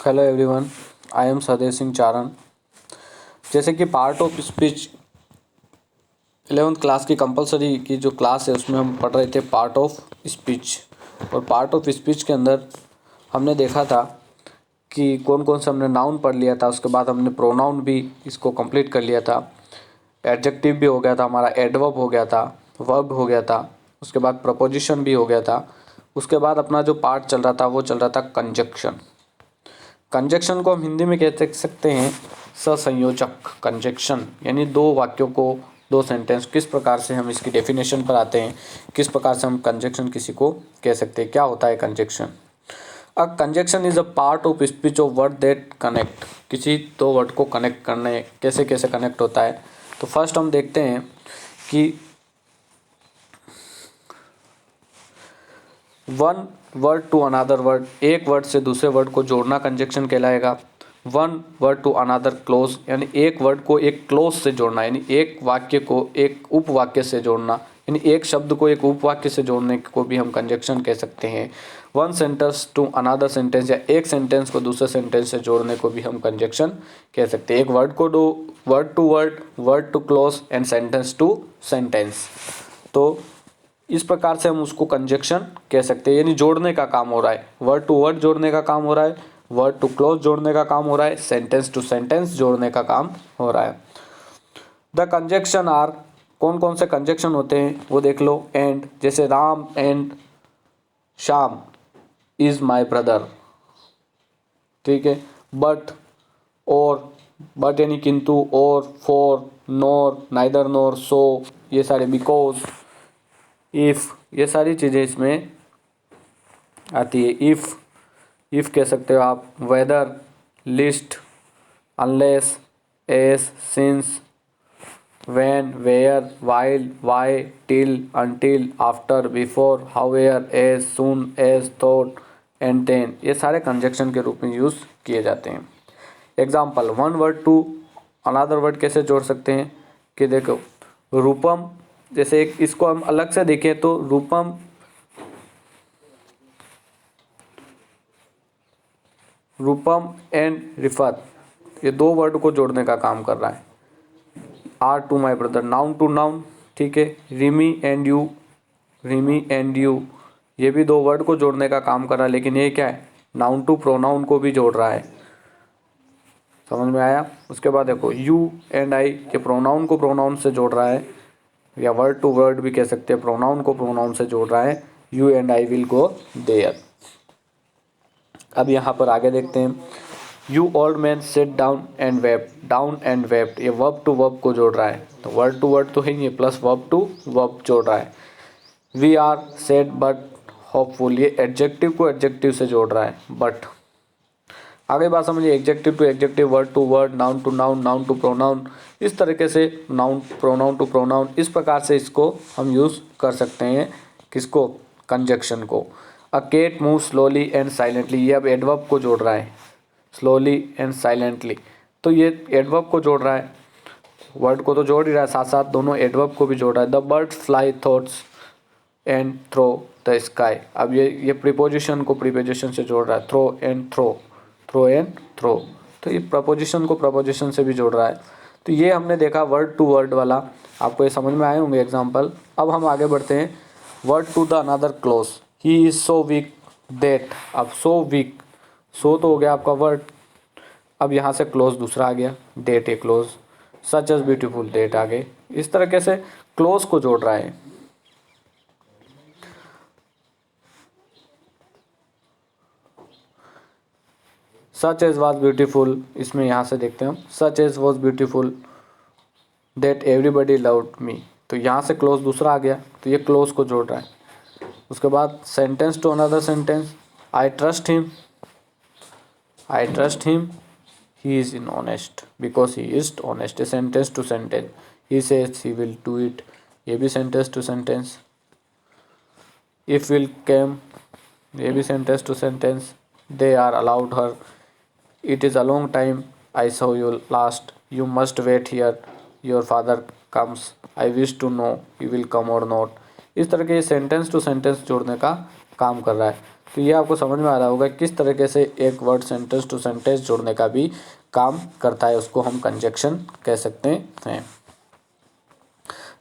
Hello everyone, I am Saday Singh Charan. जैसे कि part of speech 11th class की कंपलसरी की जो क्लास है उसमें हम पढ़ रहे थे पार्ट ऑफ स्पीच। और पार्ट ऑफ स्पीच के अंदर हमने देखा था कि कौन कौन से हमने नाउन पढ़ लिया था। उसके बाद हमने प्रोनाउन भी इसको कंप्लीट कर लिया था। एडजेक्टिव भी हो गया था हमारा, एडवर्ब हो गया था, वर्ब हो गया था, उसके बाद प्रपोजिशन भी हो गया था। उसके बाद अपना जो पार्ट चल रहा था वो चल रहा था कंजक्शन। कंजक्शन को हम हिंदी में कह सकते हैं ससंयोजक कंजक्शन, यानी दो वाक्यों को, दो सेंटेंस, किस प्रकार से हम इसकी डेफिनेशन पर आते हैं, किस प्रकार से हम कंजक्शन किसी को कह सकते हैं, क्या होता है conjunction. A conjunction is a part of speech of word that connect. किसी दो वर्ड को कनेक्ट करने कैसे कैसे कनेक्ट होता है। तो फर्स्ट हम देखते हैं कि one word to another word, एक वर्ड से दूसरे वर्ड को जोड़ना कंजक्शन कहलाएगा। One word to another clause, यानी एक वर्ड को एक क्लोज से जोड़ना, यानी एक वाक्य को एक उपवाक्य से जोड़ना, यानी एक शब्द को एक उपवाक्य से जोड़ने को भी हम कंजक्शन कह सकते हैं। One sentence to another sentence, या एक सेंटेंस को दूसरे सेंटेंस से जोड़ने को भी हम कंजक्शन कह सकते हैं। एक वर्ड को दो, word to word, word to clause and sentence to sentence. तो इस प्रकार से हम उसको कंजक्शन कह सकते हैं, यानी जोड़ने का काम हो रहा है। वर्ड टू वर्ड जोड़ने का काम हो रहा है, वर्ड टू क्लोज जोड़ने का काम हो रहा है, सेंटेंस टू सेंटेंस जोड़ने का काम हो रहा है। द कंजक्शन आर, कौन कौन से कंजक्शन होते हैं वो देख लो। एंड, जैसे Ram and Shyam is my brother, ठीक है। बट, और, बट यानी किंतु, और, फॉर, नोर, नाइदर नोर, सो, ये सारे, बिकॉज, इफ़, ये सारी चीज़ें इसमें आती है। इफ़ कह सकते हो आप, whether, lest, unless, as, since, when, where, while, why, till, until, after, before, however, as, soon, as, though and then, ये सारे कंजक्शन के रूप में यूज़ किए जाते हैं। Example, one word to another word कैसे जोड़ सकते हैं कि देखो, रूपम, जैसे एक इसको हम अलग से देखें तो रूपम, रूपम एंड रिफत, ये दो वर्ड को जोड़ने का काम कर रहा है। Are to my brother, noun to noun, ठीक है। Rimi and you, Rimi and you, ये भी दो वर्ड को जोड़ने का काम कर रहा है, लेकिन ये क्या है, नाउन टू प्रोनाउन को भी जोड़ रहा है। समझ में आया। उसके बाद देखो, यू एंड आई, ये प्रोनाउन को प्रोनाउन से जोड़ रहा है, या वर्ड टू वर्ड भी कह सकते हैं, प्रोनाउन को प्रोनाउन से जोड़ रहा है। You and I will go there. अब यहाँ पर आगे देखते हैं, you old man sit down and wept, down and wept, ये वर्ब टू वर्ब को जोड़ रहा है। तो वर्ड टू वर्ड तो है ये, प्लस वर्ब टू वर्ब जोड़ रहा है। We are sad but hopeful, ये एडजेक्टिव को एडजेक्टिव से जोड़ रहा है। बट आगे बात समझिए, adjective to adjective, word to word, noun to noun, noun to pronoun, इस तरीके से नाउन, प्रोनाउन टू प्रोनाउन, इस प्रकार से इसको हम यूज़ कर सकते हैं। किसको, कंजक्शन को। A cat move slowly and silently, ये अब एडवर्ब को जोड़ रहा है, स्लोली एंड साइलेंटली, तो ये एडवर्ब को जोड़ रहा है। वर्ड को तो जोड़ ही रहा है, साथ साथ दोनों एडवर्ब को भी जोड़ रहा है। The birds fly thoughts and through the sky, अब ये प्रीपोजिशन को प्रीपोजिशन से जोड़ रहा है, through and through, through and through, तो ये प्रपोजिशन को प्रपोजिशन से भी जोड़ रहा है। तो ये हमने देखा वर्ड टू वर्ड वाला, आपको ये समझ में आए होंगे एग्जाम्पल। अब हम आगे बढ़ते हैं, word to the another clause, he is so weak that, अब सो वीक, सो तो हो गया आपका वर्ड, अब यहाँ से क्लोज दूसरा आ गया, that a clause, such as beautiful that आ गए, इस तरीके से क्लोज को जोड़ रहा है। सच एज वॉज ब्यूटीफुल, इसमें यहाँ से देखते हैं हम, such as was beautiful that everybody loved me, तो यहाँ से क्लोज दूसरा आ गया, तो ये क्लोज को जोड़ रहा है। उसके बाद sentence to another sentence, I trust him, I trust him, he is in honest because he is honest, sentence to sentence. He says he will do it, ये भी sentence to sentence. If will came, ये भी sentence to sentence. They are allowed her, it is a long time I saw you last, you must wait here, your father comes, I wish to know you will come और not, इस तरह के sentence to sentence जोड़ने का काम कर रहा है। तो ये आपको समझ में आ रहा होगा किस तरीके से एक वर्ड सेंटेंस टू सेंटेंस जोड़ने का भी काम करता है, उसको हम कंजक्शन कह सकते हैं।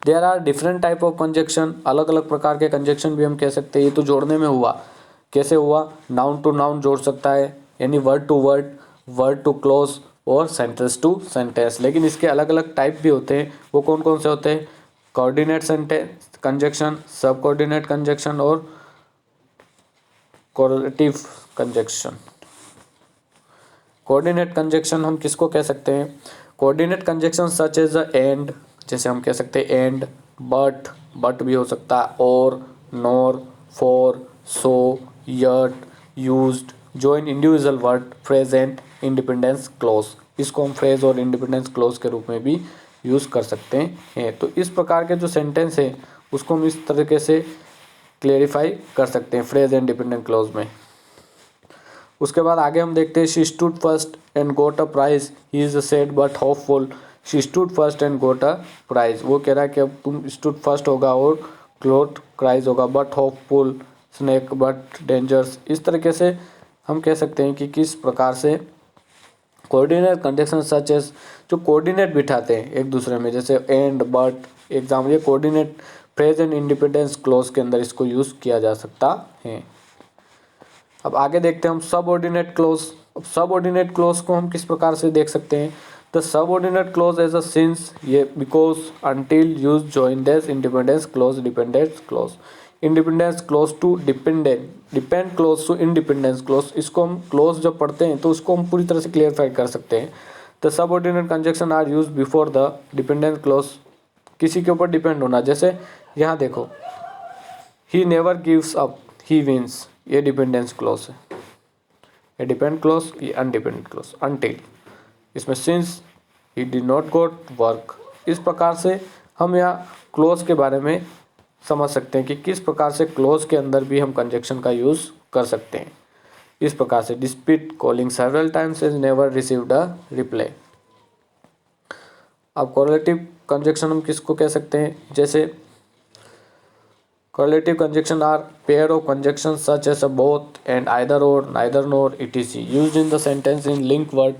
There are different type of conjunction, अलग अलग प्रकार के कंजक्शन भी हम कह सकते हैं। ये तो जोड़ने में हुआ, कैसे हुआ, नाउन टू नाउन जोड़ सकता है, यानी word to word, word to clause और सेंटेंस टू सेंटेंस। लेकिन इसके अलग अलग टाइप भी होते हैं। वो कौन कौन से होते हैं? Coordinate sentence conjunction, sub coordinate conjunction और कोरिलेटिव कंजक्शन। कोऑर्डिनेट कंजक्शन हम किसको कह सकते हैं? Coordinate conjunction such as a and, जैसे हम कह सकते हैं एंड, बट भी हो सकता है, और, nor, for, so, yet, used, join individual word, phrase and independence clause. इसको हम फ्रेज और इंडिपेंडेंस क्लोज के रूप में भी यूज़ कर सकते हैं। तो इस प्रकार के जो सेंटेंस है उसको हम इस तरीके से क्लेरिफाई कर सकते हैं फ्रेज एंड डिपेंडेंट क्लोज में। उसके बाद आगे हम देखते हैं she stood first and got a prize, he is sad but hopeful. She stood first and got a prize, वो कह रहा है कि अब तुम स्टूड फर्स्ट होगा और गोट प्राइज होगा, but hopeful, snake but dangers. इस तरीके से हम कह सकते हैं कि किस प्रकार से कोऑर्डिनेट कंजक्शन सच एज, जो कोऑर्डिनेट बिठाते हैं एक दूसरे में, जैसे एंड, बट, एग्जाम, ये coordinate phrase and independence close के अंदर इसको यूज़ किया जा सकता है। अब आगे देखते हैं हम सबऑर्डिनेट क्लोज। अब सबऑर्डिनेट क्लोज को हम किस प्रकार से देख सकते हैं? The subordinate clause as a since, ये because, until, use, join, that, independence clause, dependence clause, independence clause to dependent, depend clause to independence clause. इसको हम क्लोज जब पढ़ते हैं तो उसको हम पूरी तरह से क्लियरफाई कर सकते हैं। The subordinate conjunction are use before the dependence clause, किसी के ऊपर डिपेंड होना। जैसे यहाँ देखो, he never gives up, he wins, ये डिपेंडेंस क्लोज है। ये डिपेंड क्लोज, ये अनडिपेंडेंट क्लोज, अनटिल, इसमें since, he did not got work. इस प्रकार से हम यहाँ क्लोज के बारे में समझ सकते हैं कि किस प्रकार से क्लोज के अंदर भी हम कंजक्शन का यूज़ कर सकते हैं। इस प्रकार से despite calling several times is never received a reply. अब कोरिलेटिव कंजक्शन हम किसको कह सकते हैं? जैसे correlative conjunction are pair of conjunction such as a both and either or, neither nor, etc used in the sentence in link word,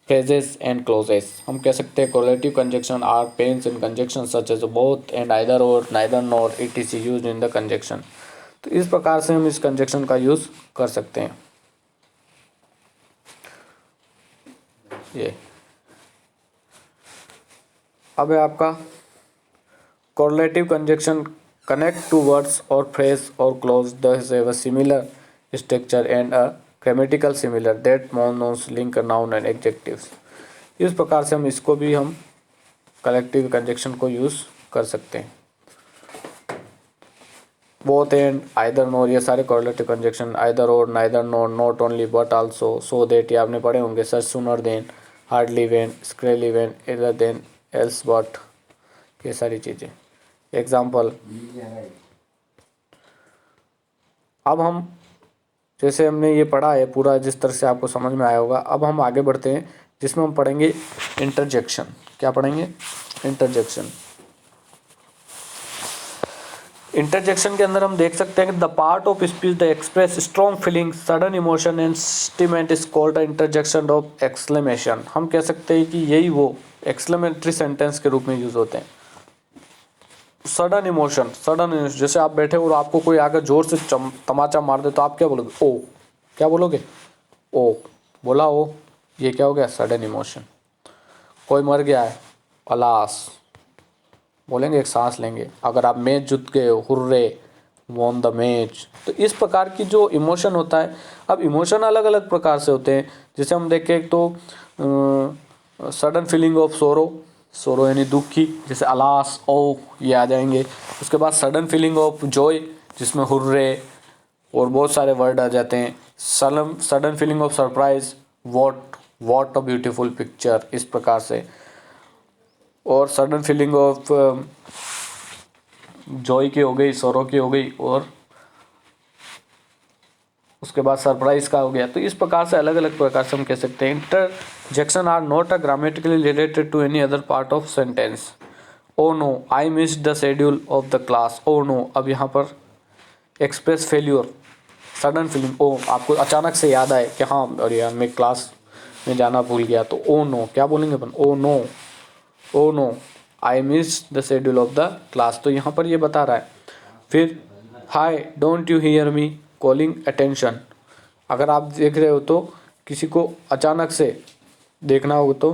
phrases and clauses. हम कह सकते हैं correlative conjunction are pairs in conjunction such as both and either or, neither nor, etc used in the conjunction. तो इस प्रकार से हम इस कंजक्शन का यूज़ कर सकते हैं। ये अब है आपका correlative conjunction, connect two words or phrase or clause that have a similar structure and a grammatical similar that मोनोस लिंक नाउन एंड एडजेक्टिव्स। इस प्रकार से हम इसको भी हम कलेक्टिव कंजक्शन को यूज़ कर सकते हैं। बोथ एंड, आइदर नॉर, ये सारे correlative conjunction, either or, neither nor, not only but also, so that, ये आपने पढ़े होंगे, such, sooner than, hardly when, scarcely when, other than, else but, ये सारी चीज़ें। एग्जाम्पल, अब हम जैसे हमने ये पढ़ा है पूरा, जिस तरह से आपको समझ में आया होगा, अब हम आगे बढ़ते हैं जिसमें हम पढ़ेंगे इंटरजेक्शन। क्या पढ़ेंगे? इंटरजेक्शन। इंटरजेक्शन के अंदर हम देख सकते हैं कि the part of speech the express strong feeling, sudden emotion and statement is called the interjection of exclamation. हम कह सकते हैं कि यही वो एक्सक्लेमेटरी सेंटेंस के रूप में यूज होते हैं। सडन इमोशन, जैसे आप बैठे हो और आपको कोई आकर जोर से तमाचा मार दे तो आप क्या बोलोगे? ओ। क्या बोलोगे? ओ। बोला ओ, ये क्या हो गया? Sudden emotion. कोई मर गया है, अलास, बोलेंगे, एक सांस लेंगे। अगर आप मैच जीत गए हो, हुर्रे, वॉन द मैच। तो इस प्रकार की जो इमोशन होता है, अब इमोशन अलग अलग प्रकार से होते हैं। जैसे हम देखें तो सडन फीलिंग ऑफ सोरो यानी दुख की, जैसे अलास, ओ, ये आ जाएंगे। उसके बाद सडन फीलिंग ऑफ जॉय, जिसमें हुर्रे और बहुत सारे वर्ड आ जाते हैं। Sudden feeling of surprise, what a beautiful picture, इस प्रकार से। और सडन फीलिंग ऑफ जॉय की हो गई, सोरो की हो गई, और उसके बाद सरप्राइज का हो गया। तो इस प्रकार से अलग अलग प्रकार से हम कह सकते हैं। Interjection are not a grammatically related to any other part of sentence. Oh no, I missed the schedule of the class. Oh no, अब यहाँ पर express failure, sudden feeling, oh आपको अचानक से याद आए कि हाँ अरे यार मैं क्लास में जाना भूल गया, तो ओ नो क्या बोलेंगे अपन, oh no, oh no I miss the schedule of the class, तो यहाँ पर ये बता रहा है। फिर hi don't you hear me calling attention, अगर आप देख रहे हो तो किसी को अचानक से देखना हो तो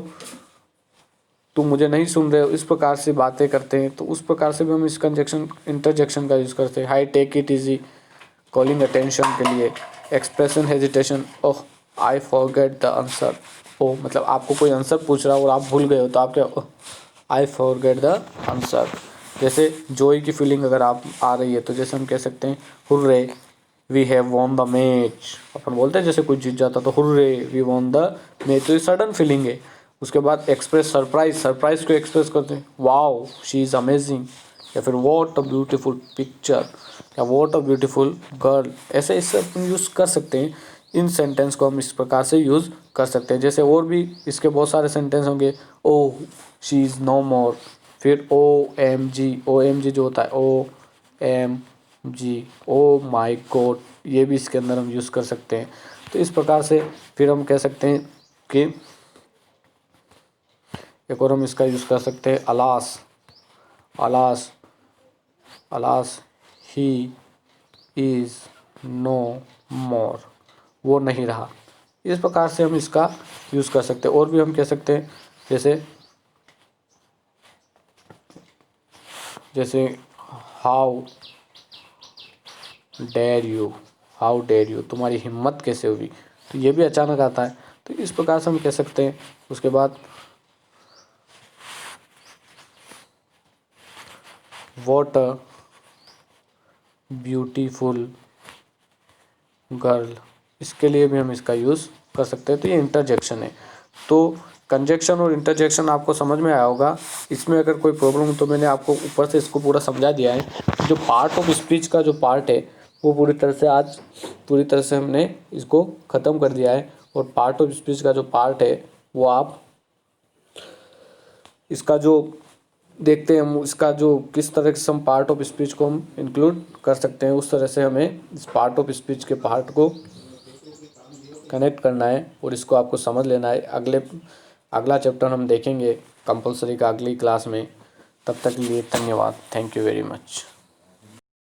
तुम मुझे नहीं सुन रहे हो, इस प्रकार से बातें करते हैं, तो उस प्रकार से भी हम इस कंजक्शन इंटरजेक्शन का यूज़ करते हैं। Hi take it easy calling attention के लिए। Expression hesitation, oh I forget the answer, oh मतलब आपको कोई आंसर पूछ रहा हो और आप भूल गए हो तो आप क्या, आई फॉरगेट द आंसर। जैसे जॉय की फीलिंग अगर आप आ रही है तो जैसे हम कह सकते हैं hurray we have won the match, अपन बोलते हैं जैसे कोई जीत जाता तो hurray we won the match, तो ये सडन फीलिंग है। उसके बाद एक्सप्रेस सरप्राइज, सरप्राइज को एक्सप्रेस करते हैं वाओ शी इज़ अमेजिंग, या फिर वॉट अ ब्यूटीफुल पिक्चर, या वॉट अ ब्यूटीफुल गर्ल, ऐसे इससे अपन यूज़ कर सकते हैं। इन सेंटेंस को हम इस प्रकार से यूज़ कर सकते हैं। जैसे और भी इसके बहुत सारे सेंटेंस होंगे, ओ शी इज़ नो मोर, फिर ओ एम जी जो होता है ओ एम जी, ओ माई गॉड, ये भी इसके अंदर हम यूज़ कर सकते हैं। तो इस प्रकार से फिर हम कह सकते हैं कि एक और हम इसका यूज़ कर सकते हैं alas, alas, alas he is no more, वो नहीं रहा। इस प्रकार से हम इसका यूज़ कर सकते हैं। और भी हम कह सकते हैं जैसे जैसे how dare you, how dare you, तुम्हारी हिम्मत कैसे हुई, तो ये भी अचानक आता है, तो इस प्रकार से हम कह सकते हैं। उसके बाद वॉट अ ब्यूटीफुल गर्ल, इसके लिए भी हम इसका यूज़ कर सकते हैं। तो ये इंटरजेक्शन है। तो कंजक्शन और इंटरजेक्शन आपको समझ में आया होगा। इसमें अगर कोई प्रॉब्लम हो तो मैंने आपको ऊपर से इसको पूरा समझा दिया है। जो पार्ट ऑफ स्पीच का जो पार्ट है वो पूरी तरह से हमने इसको ख़त्म कर दिया है। और पार्ट ऑफ स्पीच का जो पार्ट है वो आप इसका जो देखते हैं, हम इसका जो किस तरह से हम पार्ट ऑफ स्पीच को हम इंक्लूड कर सकते हैं, उस तरह से हमें इस पार्ट ऑफ स्पीच के पार्ट को कनेक्ट करना है और इसको आपको समझ लेना है। अगला चैप्टर हम देखेंगे कंपलसरी का अगली क्लास में। तब तक के लिए धन्यवाद, थैंक यू वेरी मच।